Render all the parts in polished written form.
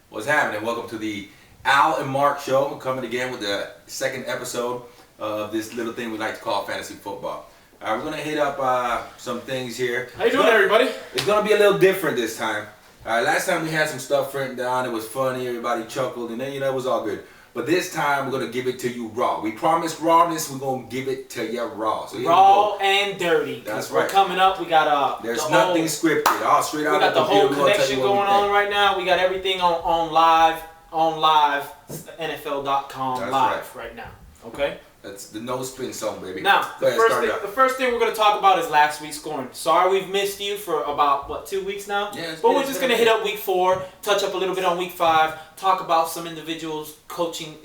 What's happening? Welcome to the Al and Mark Show. We're coming again with the second episode of this little thing we like to call Fantasy Football. All right, we're going to hit up some things here. How you doing, everybody? It's going to be a little different this time. All right, last time we had some stuff written down. It was funny. Everybody chuckled, and then, it was all good. But this time, we're going to give it to you raw. We promised rawness. We're going to give it to you raw. So raw and dirty. That's right. We're coming up. We got There's nothing scripted. All straight out of the computer. We got the whole connection going on right now. We got everything on live, NFL.com live right now. Okay? That's the no spin zone, baby. Now, the first thing we're going to talk about is last week's scoring. Sorry we've missed you for about, 2 weeks now? Yeah, but we're just going to hit up week 4, touch up a little bit on week 5, talk about some individuals coaching,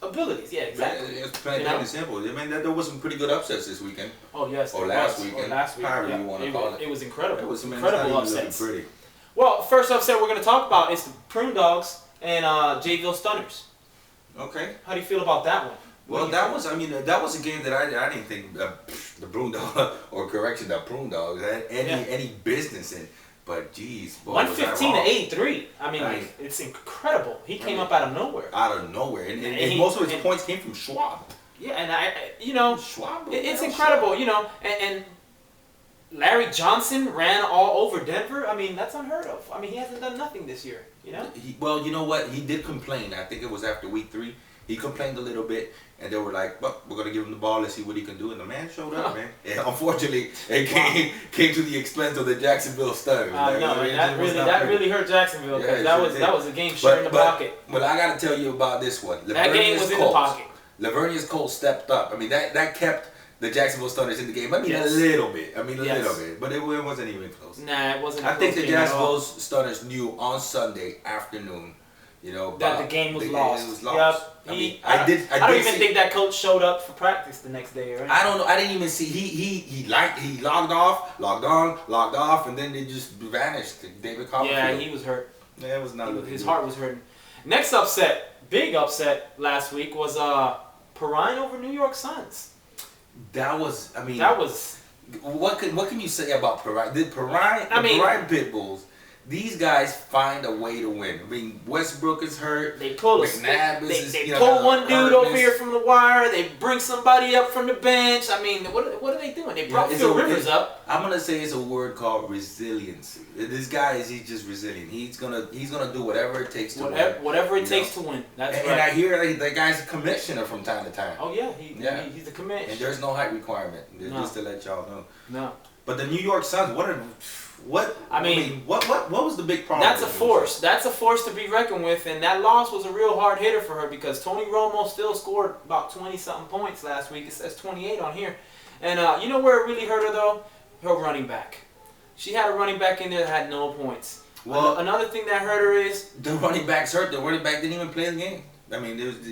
Abilities, yeah, exactly. It's plain and simple. I mean, there was some pretty good upsets this weekend. Oh, yes. Or last weekend. However you want to call it. It was incredible. It was some incredible upsets. Pretty. Well, first upset we're going to talk about is the Prune Dogs and Jayville Stunners. Okay. How do you feel about that one? Well, that was a game that I didn't think the Prune Dog, or correction, the Prune Dogs had any business in. But geez, boy, 115 to 83. I mean, it's incredible. He came up out of nowhere. And most of his points came from Schwab. Yeah, and Schwab. It's incredible, and Larry Johnson ran all over Denver. I mean, that's unheard of. I mean, he hasn't done nothing this year, Well, you know what? He did complain. I think it was after week 3. He complained a little bit, and they were like, well, we're going to give him the ball. Let's see what he can do. And the man showed up, man. And unfortunately, it came to the expense of the Jacksonville Stunners. That really hurt Jacksonville, because that was a game sharing the pocket. But I got to tell you about this one. That game was in the pocket. Lavernius Colts stepped up. I mean, that kept the Jacksonville Stunners in the game. I mean, a little bit. But it wasn't even close. Nah, it wasn't. I think the Jacksonville Stunners knew on Sunday afternoon, that the game was lost. It was lost. Yep. I don't even think that coach showed up for practice the next day, right? I don't know. I didn't even see. He logged off, logged on, logged off, and then they just vanished. David Copperfield. Yeah, he was hurt. Yeah, it was not. His heart was hurting. Next big upset last week was Perrine over New York Suns. That was. What can you say about Perrine? Perrine Pitbulls. These guys find a way to win. I mean, Westbrook is hurt. They pull they pull one dude over here from the wire. They bring somebody up from the bench. I mean, what are they doing? They brought Phil Rivers up. I'm gonna say it's a word called resiliency. This guy he's just resilient. He's gonna do whatever it takes to win. Whatever it takes to win. That's right. And I hear that guy's a commissioner from time to time. Oh yeah, he's the commissioner. And there's no height requirement. Just to let y'all know. No. But the New York Suns, what was the big problem? That's a force. That's a force to be reckoned with, and that loss was a real hard hitter for her because Tony Romo still scored about 20-something points last week. It says 28 on here. And you know where it really hurt her, though? Her running back. She had a running back in there that had no points. Well, another thing that hurt her is... The running back's hurt. The running back didn't even play the game. I mean, if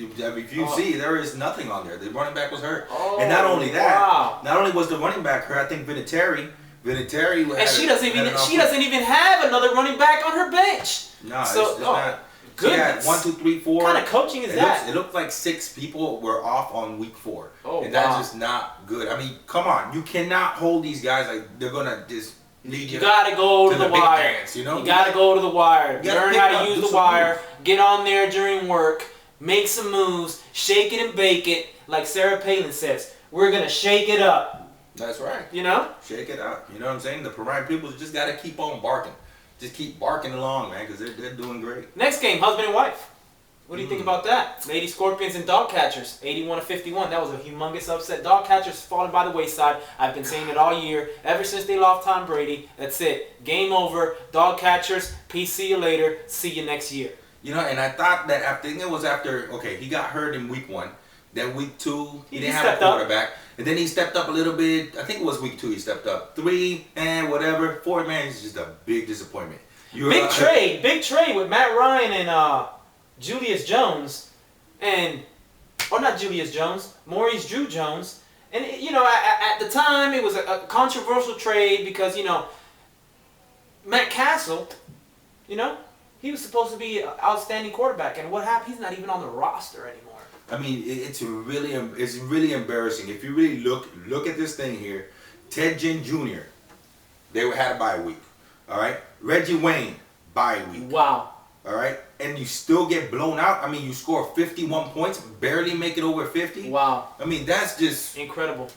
you see, there is nothing on there. The running back was hurt. And not only that, not only was the running back hurt, I think Vinatieri, and she doesn't even have another running back on her bench. No, it's not. Goodness. She had 1, 2, 3, 4. What kind of coaching is that? It looked like 6 people were off on week 4. And that's just not good. I mean, come on. You cannot hold these guys like they're going to just lead you got to go to the wire. Dance, You got to go to the wire. Learn how to use the wire. Get on there during work. Make some moves. Shake it and bake it. Like Sarah Palin says, we're going to shake it up. That's right. Shake it out. You know what I'm saying? The Perrine people just got to keep on barking. Just keep barking along, man, because they're doing great. Next game, husband and wife. What do you think about that? Lady Scorpions and Dog Catchers, 81-51. That was a humongous upset. Dog Catchers falling by the wayside. I've been saying it all year. Ever since they lost Tom Brady, that's it. Game over. Dog Catchers, peace, see you later. See you next year. And I thought that after he got hurt in week 1. Then week 2, he didn't have a quarterback. And then he stepped up a little bit. I think it was week 2 he stepped up. 3 and whatever. 4, man, it's just a big disappointment. Big trade with Matt Ryan and Julius Jones. Not Julius Jones, Maurice Drew Jones. And, at the time, it was a controversial trade because, Matt Castle, he was supposed to be an outstanding quarterback. And what happened? He's not even on the roster anymore. I mean, it's really embarrassing. If you really look at this thing here, Ted Ginn Jr., they had a bye week. All right, Reggie Wayne, bye week. Wow. All right, and you still get blown out. I mean, you score 51 points, barely make it over 50. Wow. I mean, that's just incredible.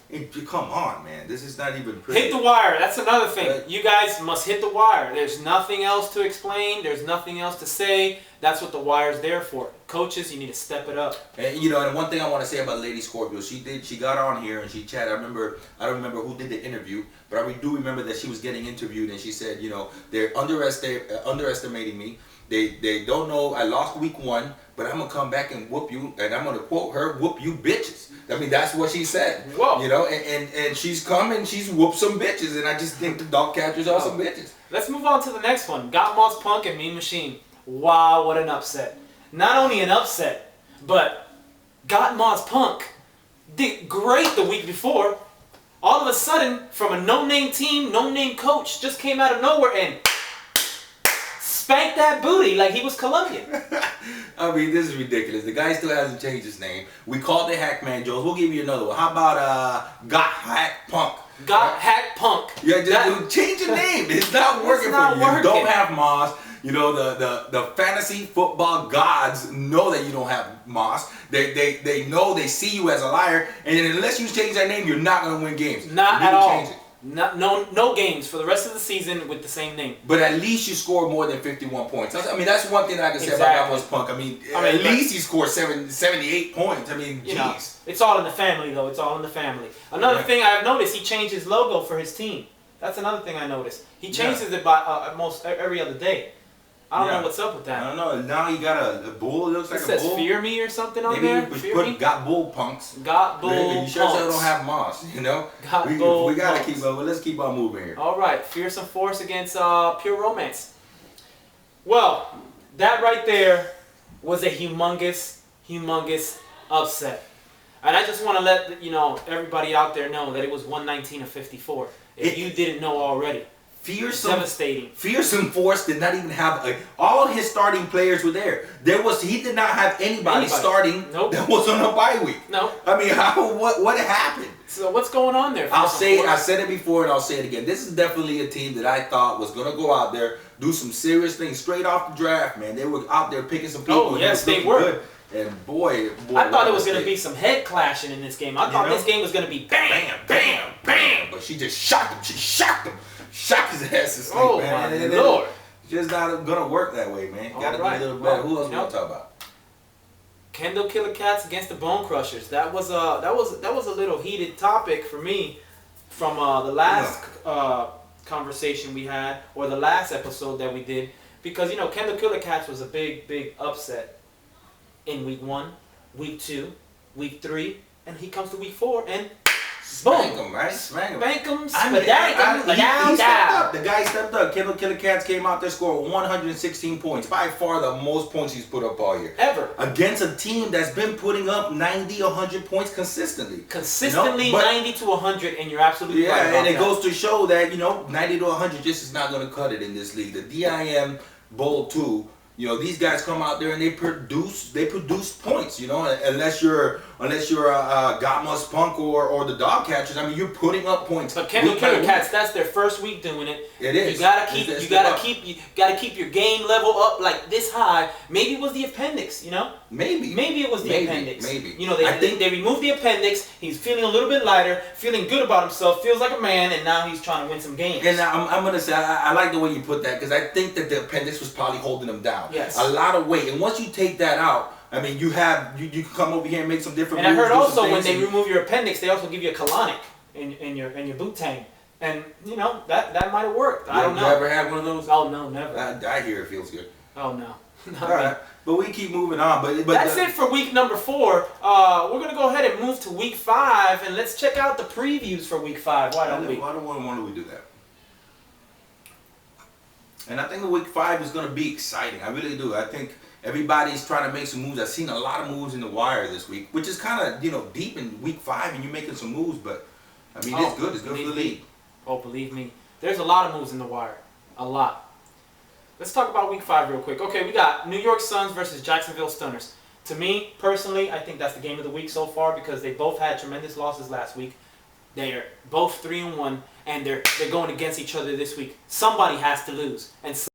Come on, man. This is not even pretty. Hit the wire. That's another thing. You guys must hit the wire. There's nothing else to explain. There's nothing else to say. That's what the wire's there for. Coaches, you need to step it up. And and one thing I want to say about Lady Scorpio, she got on here and she chatted. I don't remember who did the interview, but I do remember that she was getting interviewed and she said, they're underestimating me. They don't know I lost week 1, but I'm gonna come back and whoop you, and I'm gonna quote her, whoop you bitches. I mean, that's what she said. Whoa. And she's come and she's whooped some bitches, and I just think the dog catchers are some bitches. Let's move on to the next one. Got Moss Punk and Mean Machine. Wow, what an upset. Not only an upset, but Got Moss Punk did great the week before. All of a sudden, from a no-name team, no-name coach, just came out of nowhere and spanked that booty like he was Colombian. I mean, this is ridiculous. The guy still hasn't changed his name. We called it Hackman Jones. We'll give you another one. How about Got Hack Punk? Got Hack Punk. Yeah, just change your name. It's not working for you. You don't have Moss. The fantasy football gods know that you don't have Moss. They know, they see you as a liar, and unless you change that name, you're not going to win games. Not at all. No games for the rest of the season with the same name. But at least you score more than 51 points. That's one thing that I can say about Got Moss Punk. At least he scored 78 points. Jeez. It's all in the family, though. It's all in the family. Another thing I've noticed, he changed his logo for his team. That's another thing I noticed. He changes it by almost every other day. I don't know what's up with that. I don't know. Now he got a bull. It looks like a bull. It says "Fear Me" or something on there. Maybe we put "Got Bull Punks." Got Bull Punks. You sure don't have Moss? Got Bull We gotta Punks. keep up. But let's keep on moving here. All right, Fearsome Force against Pure Romance. Well, that right there was a humongous upset, and I just want to let everybody out there know that it was 119-54. If you didn't know already. Devastating. Fearsome Force did not even have all his starting players were there. He did not have anybody starting that was on a bye week. No. What happened? So what's going on there? I said it before and I'll say it again. This is definitely a team that I thought was gonna go out there, do some serious things straight off the draft, man. They were out there picking some people. Oh, yes, they were. Good. And boy, I thought it was going to be some head clashing in this game. I thought this game was going to be bam, bam, bam. But she just shocked him. She shocked him. Shocked his ass to sleep, oh, man. My Lord. It's just not going to work that way, man. Got to be a little better. Who else we want to talk about? Kendall Killer Cats against the Bone Crushers. That was a little heated topic for me from the last conversation we had, or the last episode that we did, because Kendall Killer Cats was a big upset in week 1, week 2, week 3, and he comes to week 4 and spank him, right? Spank him. Spank him. He stepped up. The guy stepped up. Kendall Killer Cats came out there, scored 116 points. By far the most points he's put up all year. Ever. Against a team that's been putting up 90, 100 points consistently. 90 to 100, and you're absolutely right about and it goes to show that, 90 to 100 just is not going to cut it in this league. The DIM Bowl 2, these guys come out there and they produce points, unless you're Got Moss Punk or the Dog Catchers. You're putting up points. But Kendall Killer Cats, that's their first week doing it. It is. You gotta keep your game level up like this high. Maybe it was the appendix, Maybe it was the appendix. Maybe. They removed the appendix. He's feeling a little bit lighter, feeling good about himself, feels like a man, and now he's trying to win some games. And I'm gonna say I like the way you put that, because I think that the appendix was probably holding him down. Yes. A lot of weight, and once you take that out, you can come over here and make some different. And I heard also when they remove your appendix, they also give you a colonic in your boot tank, and that might have worked. I don't know. You ever had one of those? Oh no, never. I hear it feels good. Oh no. All right, but we keep moving on. But that's it for week number 4. We're gonna go ahead and move to week 5, and let's check out the previews for week 5. Why don't we do that? And I think week 5 is going to be exciting. I really do. I think everybody's trying to make some moves. I've seen a lot of moves in the wire this week, which is kind of, deep in week 5, and you're making some moves. But, it's good. It's good for the league. Oh, believe me. There's a lot of moves in the wire. A lot. Let's talk about week 5 real quick. Okay, we got New York Suns versus Jacksonville Stunners. To me, personally, I think that's the game of the week so far, because they both had tremendous losses last week. They're both 3-1, and they're going against each other this week. Somebody has to lose, and